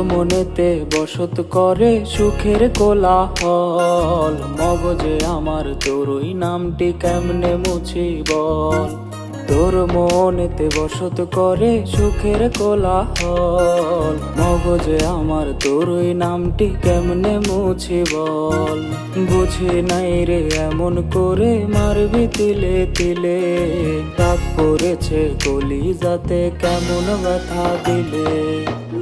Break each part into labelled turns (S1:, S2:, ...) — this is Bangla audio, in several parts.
S1: মনেতে বসত করে সুখের কোলাহল, মগজে আমার তোরই নামটি কেমনে মুছি বল। তোর মনেতে বসত করে সুখের কোলাহল, মগজে আমার তোরই নামটি কেমনে মুছি বল। বুঝি নাই রে এমন করে মারবি তিলে তিলে, দাগ পড়েছে কলিজাতে কেমন ব্যথা দিলে।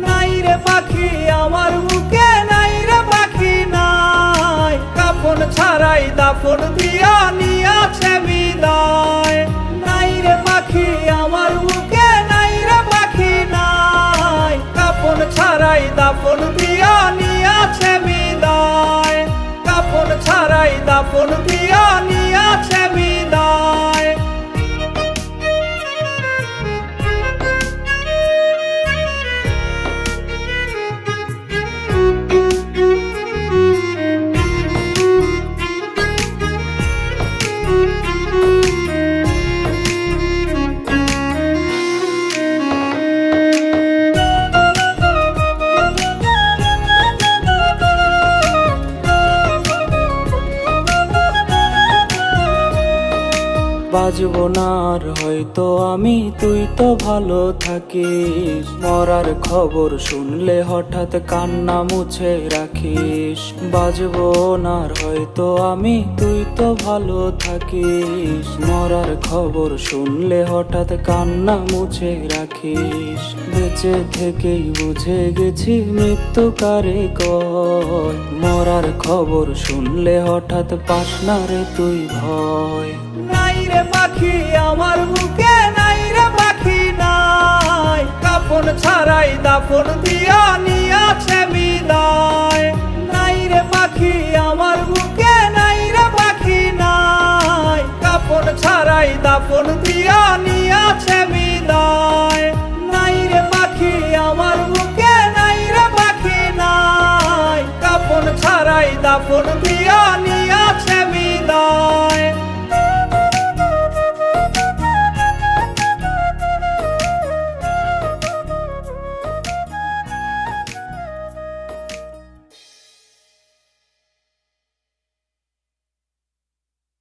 S2: নাই রে পাখি আমার বুকে, নাই রে পাখি নাই, কাফন ছাড়াই দাফন দিয়া নিয়াছে বিদায়। নাই রে পাখি আমার বুকে, নাই রে পাখি নাই, কাফন ছাড়াই দাফন দিয়া নিয়াছে বিদায়। কাফন ছাড়াই দাফন দিয়া নিয়াছে বিদায়।
S1: বাজবো না আর হয়তো আমি, তুই তো ভালো থাকিস। মরার খবর শুনলে হঠাৎ কান্না মুছে রাখিস। বাজবো না আর হয়তো আমি, তুই তো ভালো থাকিস। মরার খবর শুনলে হঠাৎ কান্না মুছে রাখিস। বেঁচে থেকেই বুঝে গেছি মৃত্যু কারে কয়, মরার খবর শুনলে হঠাৎ পাস না রে তুই ভয়।
S2: নাই রে পাখি আমার বুকে, নাই রে পাখি নাই, কাফন ছাড়াই দাফন দিয়া নিয়াছে বিদায়। নাই রে পাখি আমার বুকে, নাই রে পাখি নাই, কাফন ছাড়াই দাফন দিয়া নিয়াছে বিদায়। নাই রে পাখি আমার বুকে, নাই রে পাখি নাই, কাফন ছাড়াই দাফন দিয়া